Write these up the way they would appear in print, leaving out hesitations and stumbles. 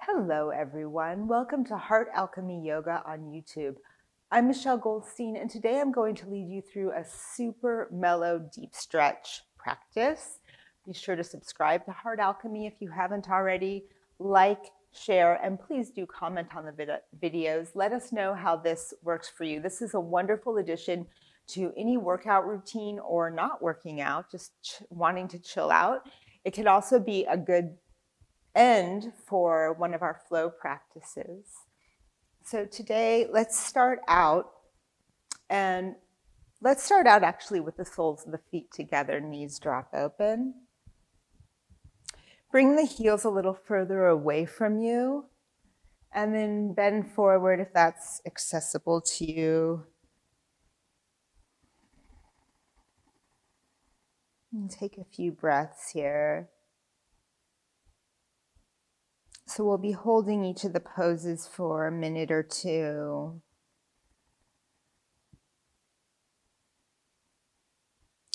Hello everyone, welcome to Heart Alchemy Yoga on YouTube. I'm Michelle Goldstein and today I'm going to lead you through a super mellow deep stretch practice. Be sure to subscribe to Heart Alchemy if you haven't already, like, share, and please do comment on the videos. Let us know how this works for you. This is a wonderful addition to any workout routine or not working out, just wanting to chill out. It could also be a good end for one of our flow practices. So today, let's start out actually with the soles of the feet together, knees drop open. Bring the heels a little further away from you, and then bend forward if that's accessible to you. And take a few breaths here. So we'll be holding each of the poses for a minute or two.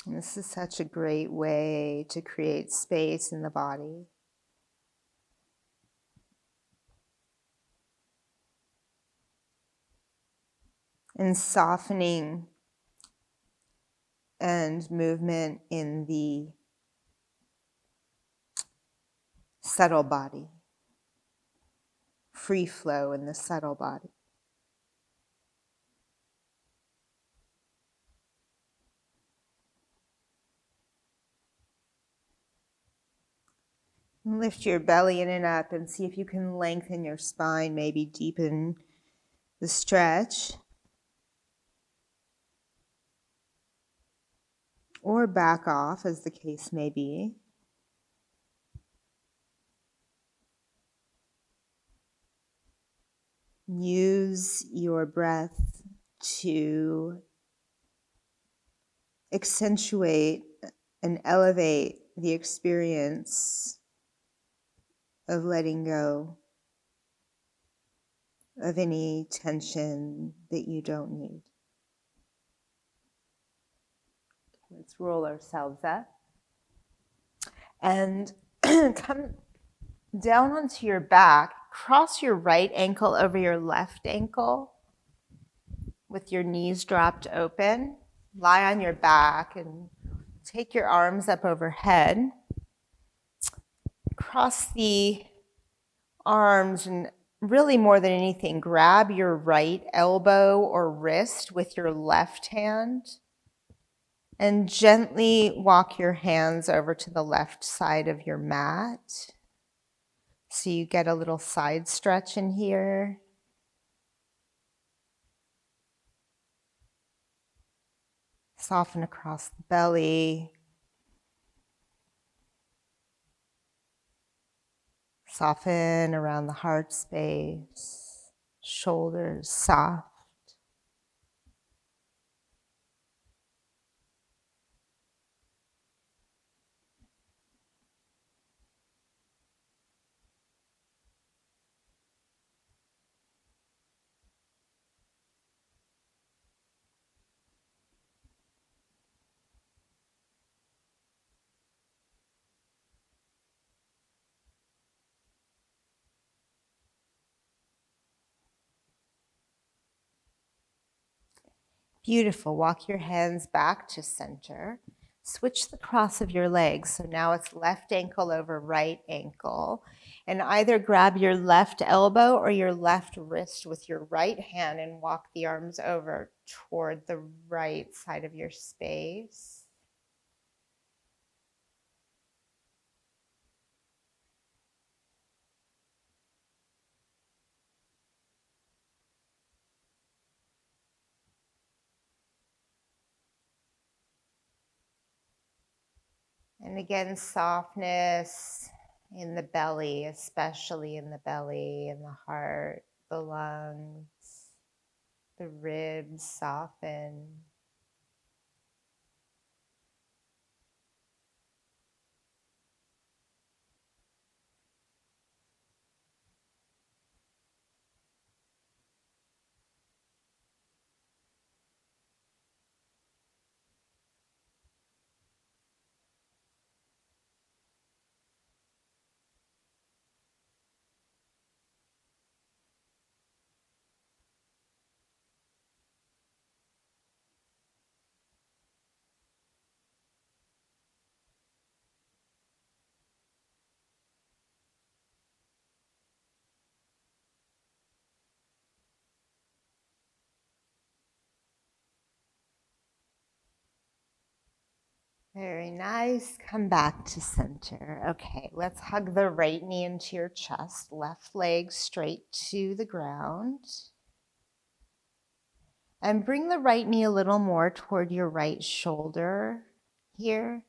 And this is such a great way to create space in the body. And softening and movement in the subtle body. Free flow in the subtle body. And lift your belly in and up and see if you can lengthen your spine, maybe deepen the stretch. Or back off, as the case may be. Use your breath to accentuate and elevate the experience of letting go of any tension that you don't need. Let's roll ourselves up and come down onto your back. Cross your right ankle over your left ankle with your knees dropped open. Lie on your back and take your arms up overhead. Cross the arms and really more than anything, grab your right elbow or wrist with your left hand and gently walk your hands over to the left side of your mat. So you get a little side stretch in here. Soften across the belly. Soften around the heart space. Shoulders soft. Beautiful. Walk your hands back to center. Switch the cross of your legs. So now it's left ankle over right ankle. And either grab your left elbow or your left wrist with your right hand and walk the arms over toward the right side of your space. And again, softness in the belly, especially in the belly, in the heart, the lungs, the ribs soften. Very nice. Come back to center. Okay, let's hug the right knee into your chest, left leg straight to the ground. And bring the right knee a little more toward your right shoulder here.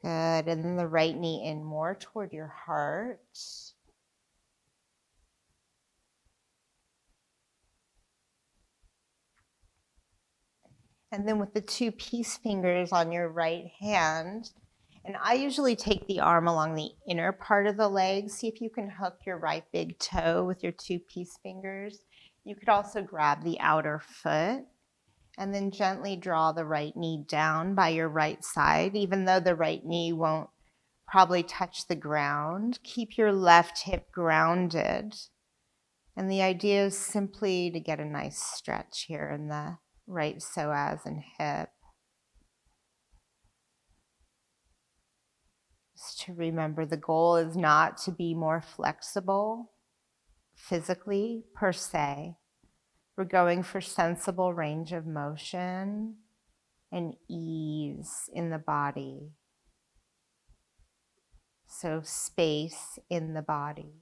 Good. And then the right knee in more toward your heart. And then with the two peace fingers on your right hand, and I usually take the arm along the inner part of the leg. See if you can hook your right big toe with your two peace fingers. You could also grab the outer foot and then gently draw the right knee down by your right side. Even though the right knee won't probably touch the ground, keep your left hip grounded. And the idea is simply to get a nice stretch here in the right psoas and hip. Just to remember, the goal is not to be more flexible physically per se. We're going for sensible range of motion and ease in the body. So space in the body.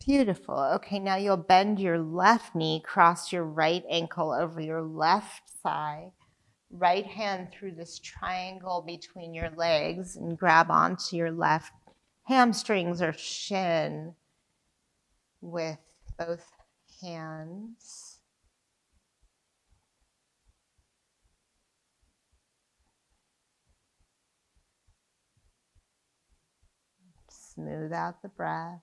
Beautiful. Okay, now you'll bend your left knee, cross your right ankle over your left thigh, right hand through this triangle between your legs and grab onto your left hamstrings or shin with both hands. Smooth out the breath.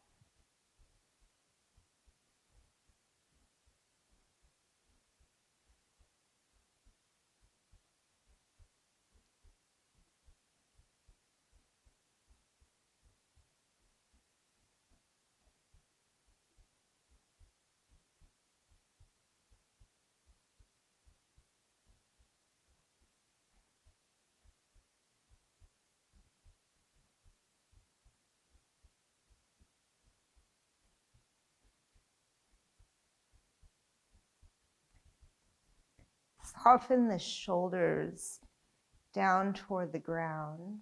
Soften the shoulders down toward the ground.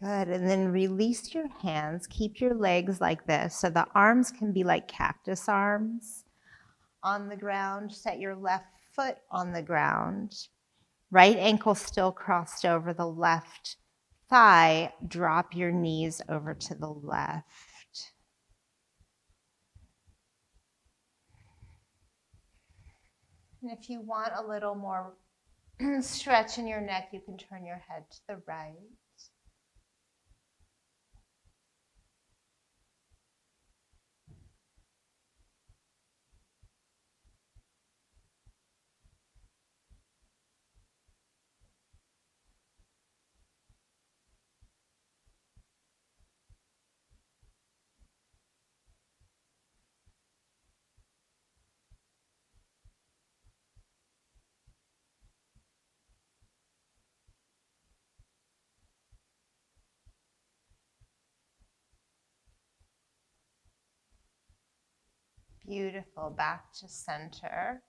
Good, and then release your hands. Keep your legs like this. So the arms can be like cactus arms on the ground. Set your left foot on the ground. Right ankle still crossed over the left thigh. Drop your knees over to the left. And if you want a little more stretch in your neck, you can turn your head to the right. Beautiful. Back to center.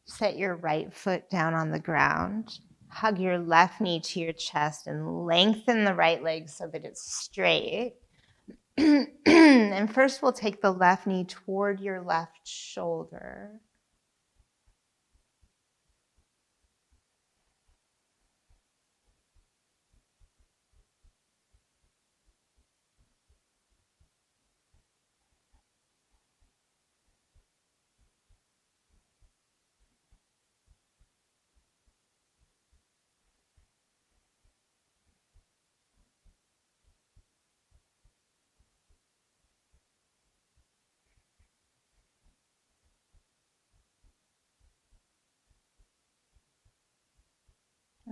Set your right foot down on the ground. Hug your left knee to your chest and lengthen the right leg so that it's straight. And first we'll take the left knee toward your left shoulder.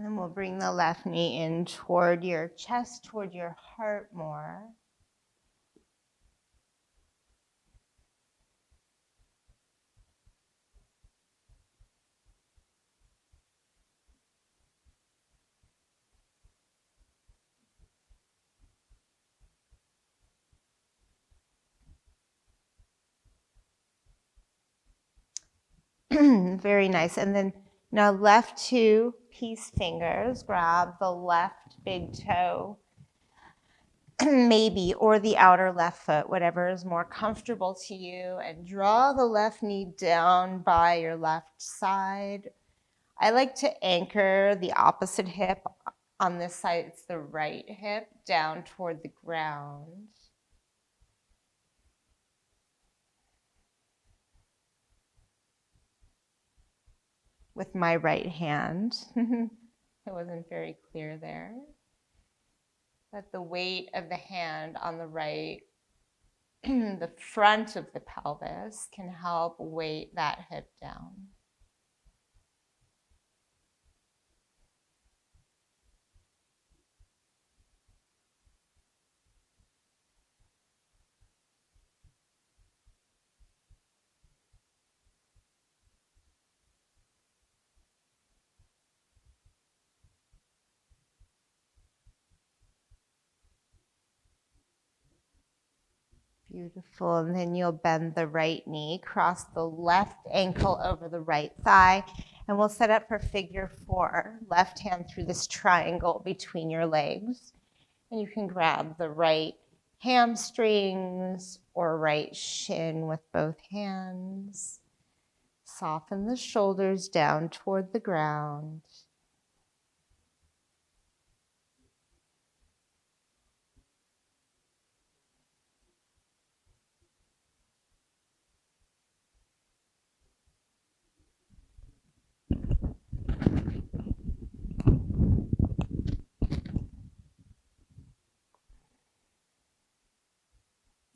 And then we'll bring the left knee in toward your chest, toward your heart more. Very nice. And then now left two peace fingers, grab the left big toe, maybe, or the outer left foot, whatever is more comfortable to you, and draw the left knee down by your left side. I like to anchor the opposite hip. On this side, it's the right hip down toward the ground. With my right hand. It wasn't very clear there. Let the weight of the hand on the right, the front of the pelvis, can help weight that hip down. Beautiful. And then you'll bend the right knee, cross the left ankle over the right thigh, and we'll set up for figure 4. Left hand through this triangle between your legs. And you can grab the right hamstrings or right shin with both hands. Soften the shoulders down toward the ground.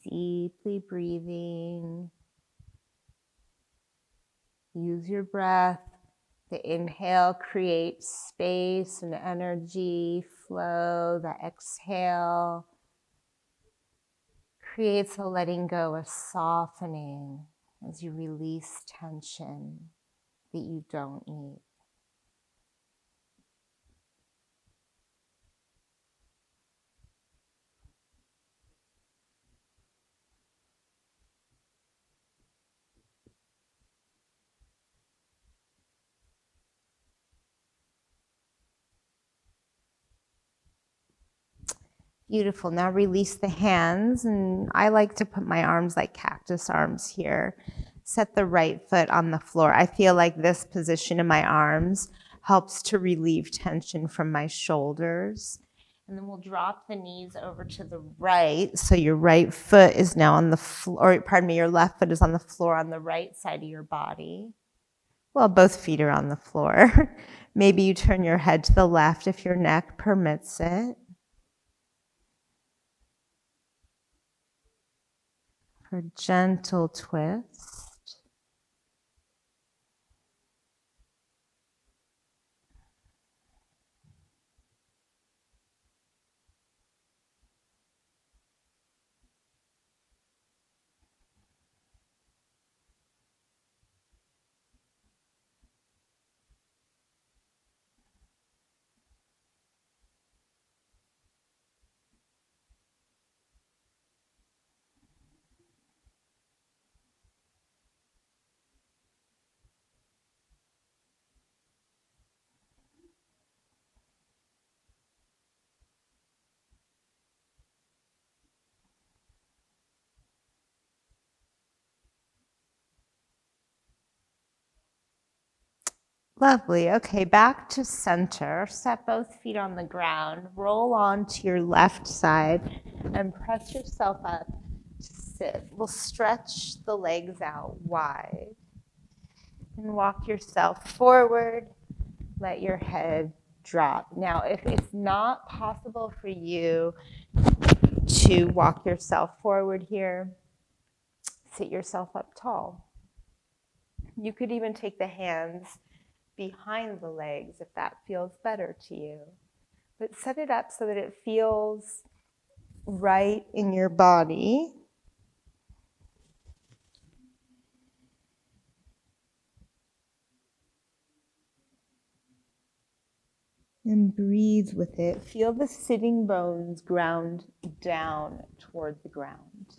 Deeply breathing. Use your breath. The inhale creates space and energy, flow. The exhale creates a letting go, a softening as you release tension that you don't need. Beautiful. Now release the hands, and I like to put my arms like cactus arms here. Set the right foot on the floor. I feel like this position in my arms helps to relieve tension from my shoulders. And then we'll drop the knees over to the right. So your right foot is now on the floor, or pardon me, your left foot is on the floor on the right side of your body. Well, both feet are on the floor. Maybe you turn your head to the left if your neck permits it. For gentle twist. Lovely. Okay, back to center. Set both feet on the ground. Roll on to your left side and press yourself up to sit. We'll stretch the legs out wide and walk yourself forward. Let your head drop. Now, if it's not possible for you to walk yourself forward here, sit yourself up tall. You could even take the hands behind the legs if that feels better to you. But set it up so that it feels right in your body. And breathe with it. Feel the sitting bones ground down toward the ground.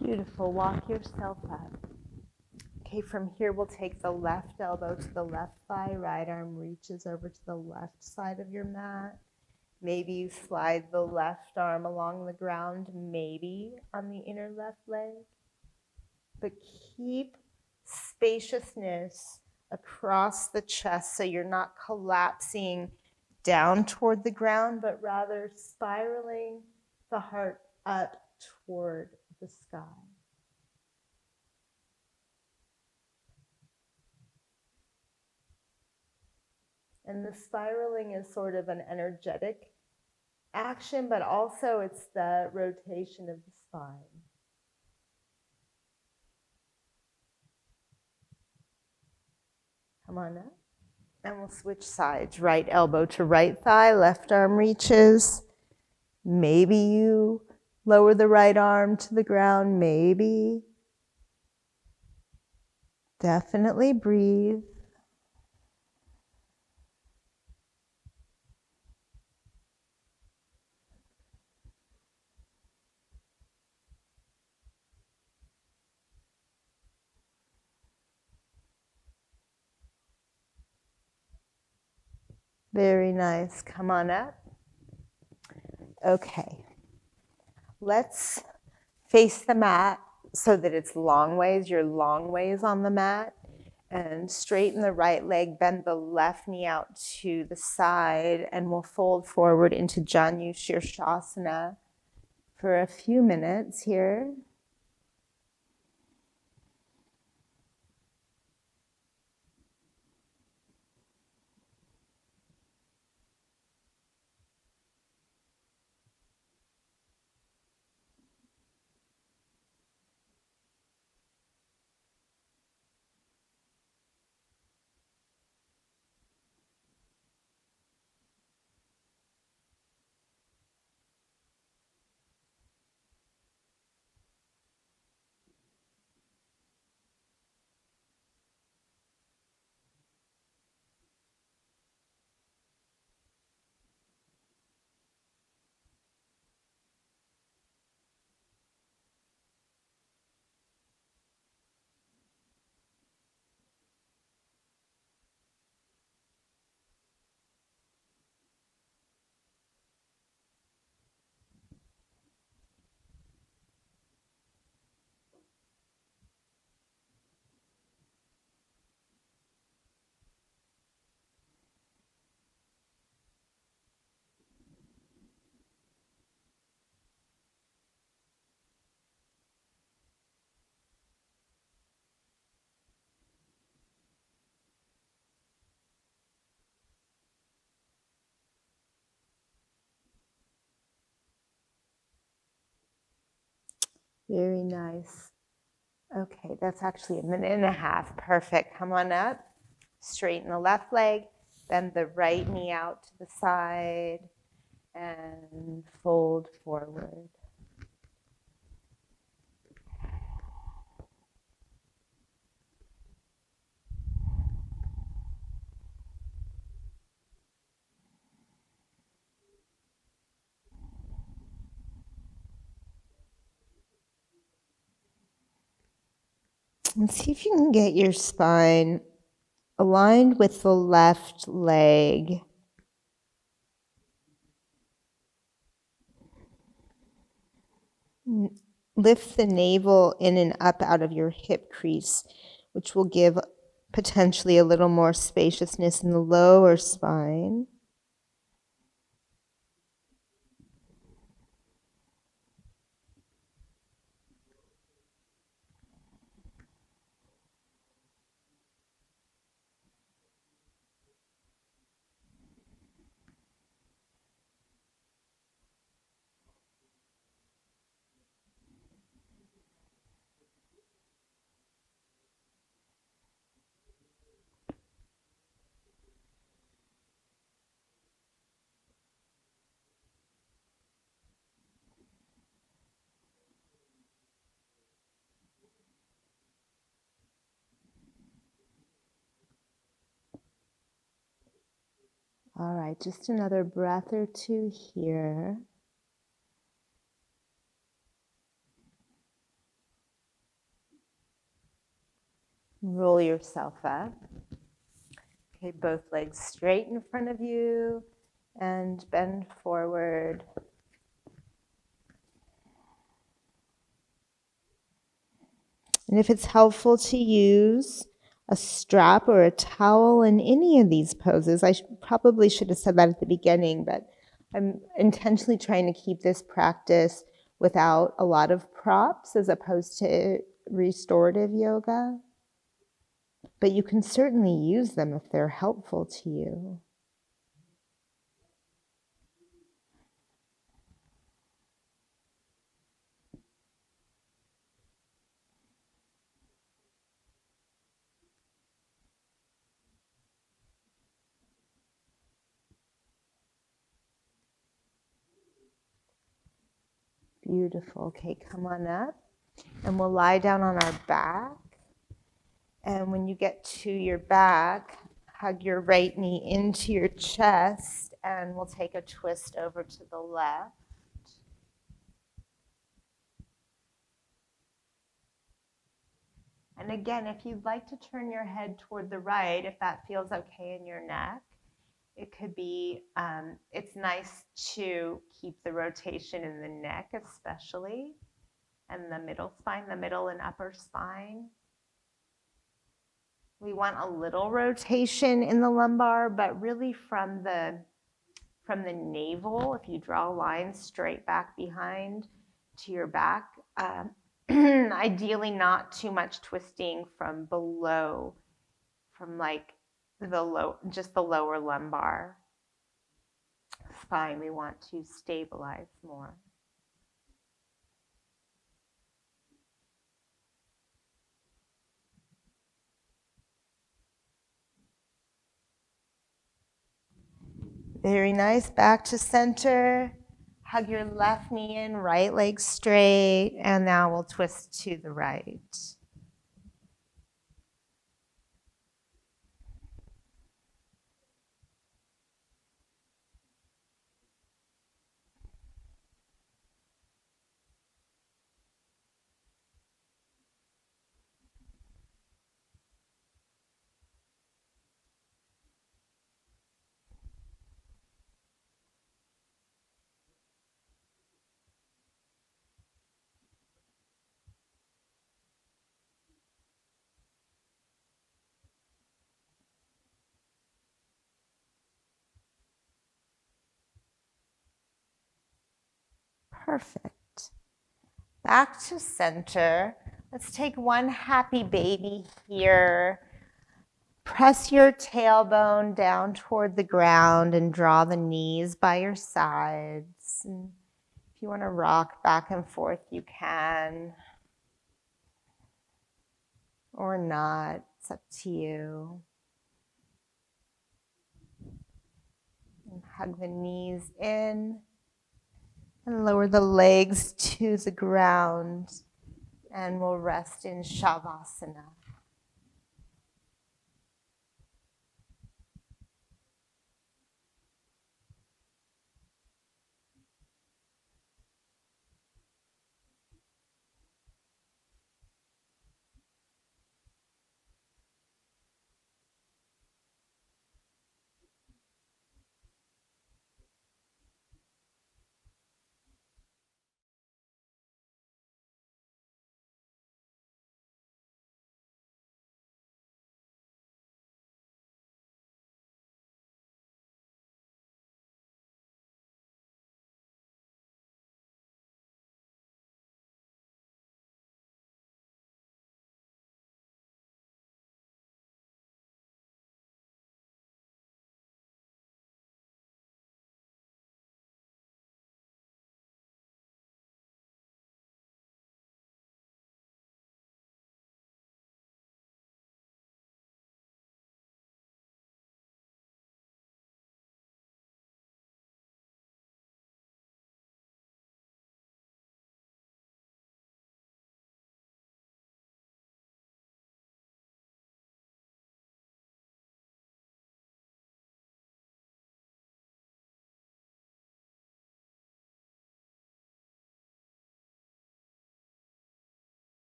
Beautiful. Walk yourself up. Okay, from here we'll take the left elbow to the left thigh, right arm reaches over to the left side of your mat. Maybe you slide the left arm along the ground, maybe on the inner left leg. But keep spaciousness across the chest so you're not collapsing down toward the ground, but rather spiraling the heart up toward the sky. And the spiraling is sort of an energetic action, but also it's the rotation of the spine. Come on up. And we'll switch sides. Right elbow to right thigh, left arm reaches. Maybe you lower the right arm to the ground, maybe. Definitely breathe. Very nice. Come on up. Okay. Let's face the mat so that it's long ways. You're long ways on the mat. And straighten the right leg, bend the left knee out to the side, and we'll fold forward into Janu Shirshasana for a few minutes here. Very nice. Okay, that's actually a minute and a half. Perfect. Come on up. Straighten the left leg, bend the right knee out to the side, and fold forward. And see if you can get your spine aligned with the left leg. Lift the navel in and up out of your hip crease, which will give potentially a little more spaciousness in the lower spine. All right, just another breath or two here. Roll yourself up. Okay, both legs straight in front of you and bend forward. And if it's helpful to use a strap or a towel in any of these poses, I probably should have said that at the beginning, but I'm intentionally trying to keep this practice without a lot of props as opposed to restorative yoga. But you can certainly use them if they're helpful to you. Beautiful. Okay, come on up. And we'll lie down on our back. And when you get to your back, hug your right knee into your chest, and we'll take a twist over to the left. And again, if you'd like to turn your head toward the right, if that feels okay in your neck, it could be, it's nice to keep the rotation in the neck especially, and the middle spine, the middle and upper spine. We want a little rotation in the lumbar, but really from the navel, if you draw a line straight back behind to your back, ideally not too much twisting from below, from like just the lower lumbar spine. We want to stabilize more. Very nice. Back to center. Hug your left knee in, right leg straight, and now we'll twist to the right. Perfect. Back to center. Let's take one happy baby here. Press your tailbone down toward the ground and draw the knees by your sides. And if you want to rock back and forth, you can. Or not. It's up to you. And hug the knees in. And lower the legs to the ground. And we'll rest in Shavasana.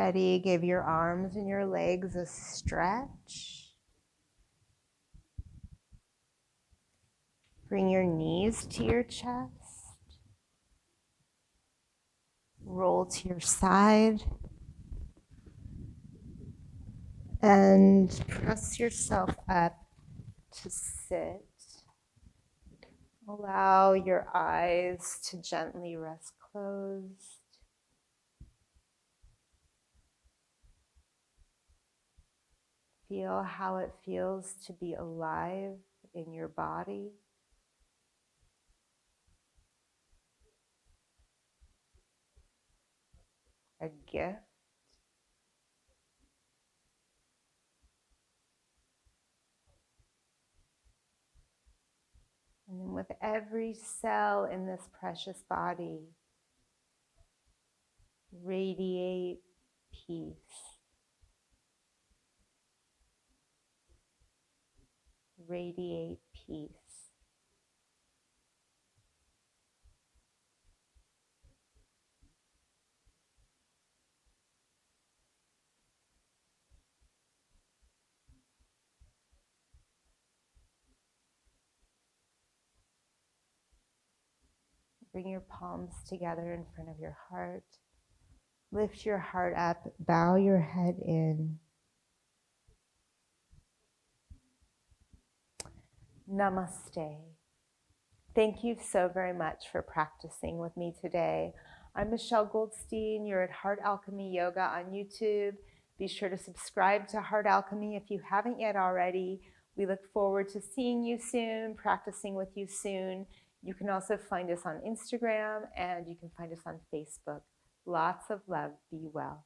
ready, give your arms and your legs a stretch. Bring your knees to your chest. Roll to your side. And press yourself up to sit. Allow your eyes to gently rest closed. Feel how it feels to be alive in your body. A gift. And then with every cell in this precious body, radiate peace. Radiate peace. Bring your palms together in front of your heart. Lift your heart up, bow your head in. Namaste. Thank you so very much for practicing with me today. I'm Michelle Goldstein. You're at Heart Alchemy Yoga on YouTube. Be sure to subscribe to Heart Alchemy if you haven't yet already. We look forward to seeing you soon, practicing with you soon. You can also find us on Instagram and you can find us on Facebook. Lots of love. Be well.